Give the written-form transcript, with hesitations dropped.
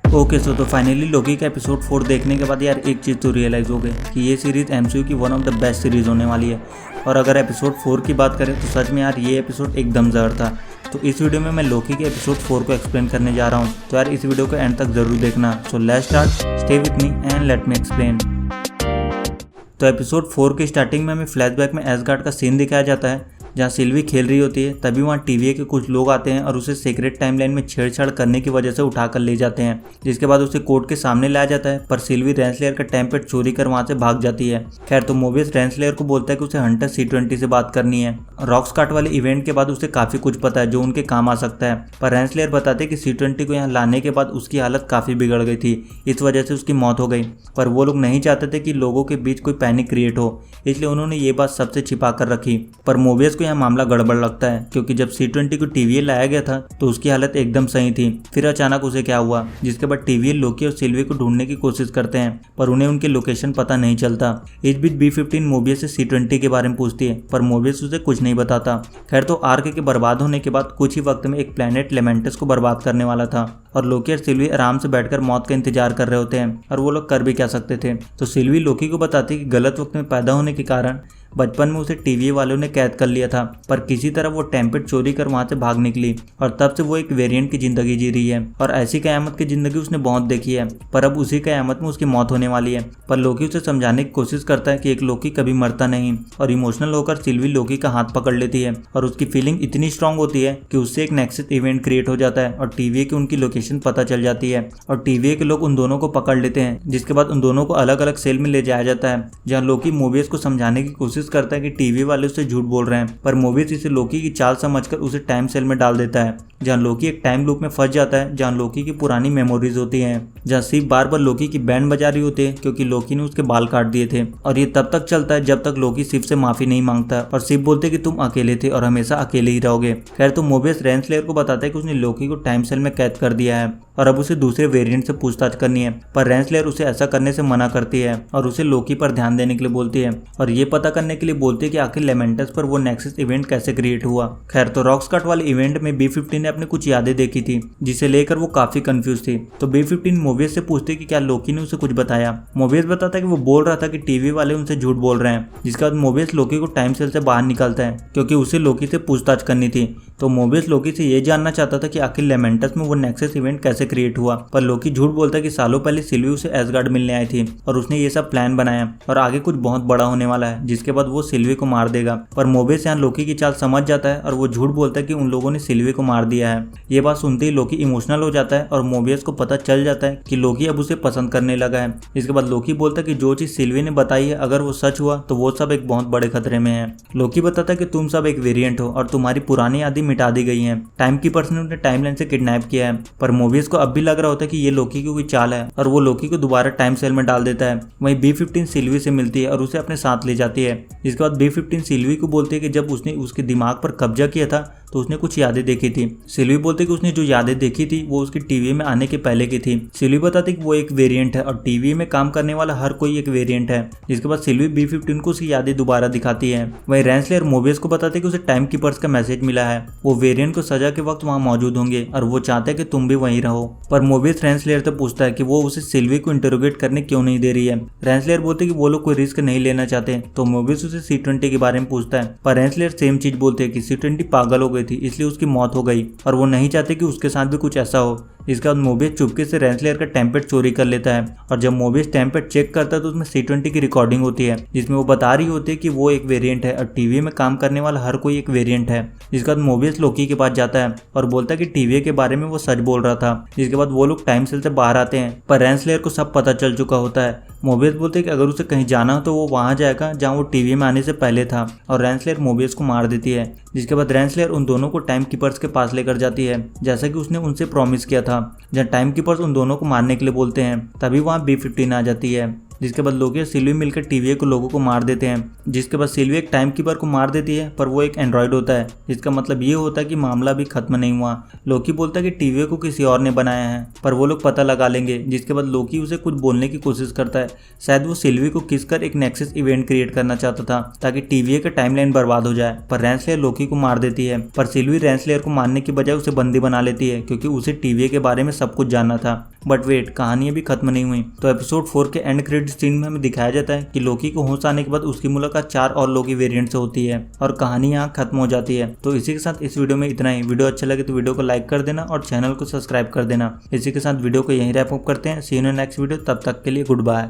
Okay तो finally लोकी का episode 4 देखने के बाद यार एक चीज़ तो रियलाइज़ हो गई कि ये सीरीज़ एमसीयू की one of the best series होने वाली है। और अगर एपिसोड 4 की बात करें तो सच में यार ये एपिसोड एकदम ज़हर था। तो इस वीडियो में मैं लोकी के एपिसोड 4 को एक्सप्लेन करने जा रहा हूँ, तो यार इस वीडियो को एंड तक ज़रूर देखना। So let's start, stay with me and let me explain. तो एपिसोड 4 की स्टार्टिंग में हमें फ्लैशबैक में एसगार्ड का सीन दिखाया जाता है, जहाँ सिल्वी खेल रही होती है। तभी वहाँ टीवीए के कुछ लोग आते हैं और उसे सीक्रेट टाइमलाइन में छेड़छाड़ करने की वजह से उठाकर ले जाते हैं, जिसके बाद उसे कोर्ट के सामने लाया जाता है। पर सिल्वी रेंसलेयर का टेम्पलेट चोरी कर वहाँ से भाग जाती है। खैर तो मोबियस रेंसलेयर को बोलता है कि उसे हंटर C20 से बात करनी है। रॉकस्टार्ट वाले इवेंट के बाद उसे काफ़ी कुछ पता है जो उनके काम आ सकता है, पर रेंसलेयर बताते हैं कि C20 को यहाँ लाने के बाद उसकी हालत काफ़ी बिगड़ गई थी, इस वजह से उसकी मौत हो गई। पर वो लोग नहीं चाहते थे कि लोगों के बीच कोई पैनिक क्रिएट हो, इसलिए उन्होंने ये बात सबसे छिपा कर रखी। पर मोबियस को यहाँ मामला गड़बड़ लगता है, क्योंकि जब C20 को टीवीए लाया गया था तो उसकी हालत एकदम सही थी। फिर अचानक उसे क्या हुआ, जिसके बाद टीवीए लोकी और सिल्वी को ढूंढने की कोशिश करते हैं, पर उन्हें उनके लोकेशन पता नहीं चलता। इस बीच B15 मोबियस से C20 के बारे में पूछती है, पर मोबियस उसे कुछ नहीं बताता। खैर तो आर्क के बर्बाद होने के बाद कुछ ही वक्त में एक प्लेनेट लेमेंटस को बर्बाद करने वाला था, और लोकी और सिल्वी आराम से बैठकर मौत का इंतजार कर रहे होते हैं, और वो लोग कर भी क्या सकते थे। तो सिल्वी लोकी को बताती है कि गलत वक्त में पैदा होने के कारण बचपन में उसे टीवीए वालों ने कैद कर लिया था, पर किसी तरह वो टेम्पलेट चोरी कर वहां से भाग निकली, और तब से वो एक वेरिएंट की जिंदगी जी रही है। और ऐसी कयामत की जिंदगी उसने बहुत देखी है, पर अब उसी कयामत में उसकी मौत होने वाली है। पर लोकी उसे समझाने की कोशिश करता है कि एक लोकी कभी मरता नहीं, और इमोशनल होकर सिल्वी लोकी का हाथ पकड़ लेती है, और उसकी फीलिंग इतनी स्ट्रांग होती है कि उससे एक नेक्सस इवेंट क्रिएट हो जाता है, और टीवीए की उनकी लोकेशन पता चल जाती है, और टीवीए के लोग उन दोनों को पकड़ लेते हैं, जिसके बाद उन दोनों को अलग अलग सेल में ले जाया जाता है, जहाँ लोकी मोबियस को समझाने की कोशिश करता है कि टीवी वाले उसे झूठ बोल रहे हैं। पर मोबियस इसे लोकी की चाल समझकर उसे टाइम सेल में डाल देता है, जहाँ लोकी एक टाइम लूप में फंस जाता है, जहाँ लोकी की पुरानी मेमोरीज होती हैं, जहाँ सिप बार बार लोकी की बैंड बजा रही होती है क्योंकि लोकी ने उसके बाल काट दिए थे। और ये तब तक चलता है जब तक लोकी सिप से माफी नहीं मांगता, और सिप बोलते कि तुम अकेले थे और हमेशा अकेले ही रहोगे। खैर तो मोबियस रेंसलेयर को बताता है कि उसने लोकी को टाइम सेल में कैद कर दिया है, और अब उसे दूसरे वेरिएंट से पूछताछ करनी है। पर रेंसलेयर उसे ऐसा करने से मना करती है, और उसे लोकी पर ध्यान देने के लिए बोलती है, और ये पता करने के लिए बोलती है कि आखिर लेमेंटस पर वो नेक्सस इवेंट कैसे क्रिएट हुआ। खैर तो रॉकस्टार्ट वाले इवेंट में B15 ने अपने कुछ यादें देखी थी, जिसे लेकर वो काफी कंफ्यूज थी। तो B15 मोबियस से पूछती है कि क्या लोकी ने उसे कुछ बताया। मोबियस बताता है कि वो बोल रहा था कि टीवी वाले उनसे झूठ बोल रहे हैं, जिसके बाद मोबियस लोकी को टाइम सेल से बाहर निकालता है, क्योंकि उसे लोकी से पूछताछ करनी थी। तो मोबियस लोकी से ये जानना चाहता था कि आखिर लेमेंटस में वो नेक्सस इवेंट कैसे क्रिएट हुआ। पर लोकी झूठ बोलता है कि सालों पहले सिल्वी उसे एसगार्ड मिलने आई थी, और उसने ये सब प्लान बनाया, और आगे कुछ बहुत बड़ा होने वाला है, जिसके बाद वो सिल्वी को मार देगा। पर मोबियस यहाँ लोकी की चाल समझ जाता है, और वो झूठ बोलता है कि उन लोगों ने सिल्वी को मार दिया है। ये बात सुनते ही लोकी इमोशनल हो जाता है, और मोबियस को पता चल जाता है कि लोकी अब उसे पसंद करने लगा है। इसके बाद लोकी बोलता है कि जो चीज सिल्वी ने बताई है अगर वो सच हुआ तो वो सब एक बहुत बड़े खतरे में है। लोकी बताता है कि तुम सब एक वेरिएंट हो, और तुम्हारी पुरानी यादें मिटा दी गई हैं। टाइम कीपर्स ने उन्हें टाइमलाइन से किडनैप किया है। पर मोबियस को अब भी लग रहा होता है कि ये लोकी की कोई चाल है, और वो लोकी को दोबारा टाइम सेल में डाल देता है। वहीं B15 सिल्वी से मिलती है और उसे अपने साथ ले जाती है। इसके बाद B15 सिल्वी को बोलती है कि जब उसने उसके दिमाग पर कब्जा किया था तो उसने कुछ यादें देखी थी। सिल्वी बोलती है कि उसने जो यादें देखी थी वो उसकी टीवी में आने के पहले की थी। सिल्वी बताती कि वो एक वेरिएंट है, और टीवी में काम करने वाला हर कोई एक वेरिएंट है। जिसके बाद सिल्वी B15 को उसकी यादें दोबारा दिखाती है। वहीं रेंसलेयर मोबियस को बताते कि उसे टाइम कीपर्स का मैसेज मिला है, वो वेरिएंट को सजा के वक्त वहाँ मौजूद होंगे, और वो चाहते हैं कि तुम भी वहीं रहो। पर मोबियस रेंसलेयर से पूछता है कि वो उसे सिल्वी को इंटरोगेट करने क्यों नहीं दे रही है। रेंसलेयर बोलते कि वो लोग कोई रिस्क नहीं लेना चाहते। तो मोबियस उसे C20 के बारे में पूछता है, पर रेंसलेयर सेम चीज बोलते हैं कि C20 पागल हो गई थी, इसलिए उसकी मौत हो गई, और वो नहीं चाहते कि उसके साथ भी कुछ ऐसा हो। इसके बाद मोबियस चुपके से रेंसलेयर का टेम्पलेट चोरी कर लेता है, और जब मोबियस टेम्पलेट चेक करता है तो उसमें C20 की रिकॉर्डिंग होती है, जिसमें वो बता रही होती है कि वो एक वेरिएंट है, और टीवी में काम करने वाला हर कोई एक वेरिएंट है। जिसके बाद मोबियस लोकी के पास जाता है और बोलता है कि टीवी के बारे में वो सच बोल रहा था। जिसके बाद वो लोग टाइम सेल से बाहर आते हैं, पर रेंसलेयर को सब पता चल चुका होता है। मोबियस बोलते हैं कि अगर उसे कहीं जाना हो तो वो वहां जाएगा जहां वो टीवी में आने से पहले था, और रेंसलेयर मोबियस को मार देती है। जिसके बाद रेंसलेयर उन दोनों को टाइम कीपर्स के पास लेकर जाती है, जैसा कि उसने उनसे प्रॉमिस किया था, जहाँ टाइम कीपर्स उन दोनों को मारने के लिए बोलते हैं। तभी वहाँ B15 आ जाती है। जिसके बाद लोकी और सिल्वी मिलकर टीवीए को लोगों को मार देते हैं। जिसके बाद सिल्वी एक टाइम कीपर को मार देती है, पर वो एक एंड्रॉइड होता है, जिसका मतलब ये होता है कि मामला भी खत्म नहीं हुआ। लोकी बोलता है कि टीवीए को किसी और ने बनाया है, पर वो लोग पता लगा लेंगे। जिसके बाद लोकी उसे कुछ बोलने की कोशिश करता है, शायद वो सिल्वी को किस कर एक नेक्सस इवेंट क्रिएट करना चाहता था ताकि टीवीए का टाइमलाइन बर्बाद हो जाए। पर रेंसलेयर लोकी को मार देती है, पर सिल्वी रेंसलेयर को मारने की बजाय उसे बंदी बना लेती है, क्योंकि उसे टीवीए के बारे में सब कुछ जानना था। बट वेट, कहानी अभी खत्म नहीं हुई। तो एपिसोड 4 के एंड क्रेडिट सीन में हमें दिखाया जाता है कि लोकी को होश आने के बाद उसकी मुलाकात 4 और लोकी वेरिएंट से होती है और कहानी यहाँ खत्म हो जाती है। तो इसी के साथ इस वीडियो में इतना ही। वीडियो अच्छा लगे तो वीडियो को लाइक कर देना और चैनल को सब्सक्राइब कर देना। इसी के साथ वीडियो को यहीं रैप अप करते हैं। सी यू इन नेक्स्ट वीडियो, तब तक के लिए गुड बाय।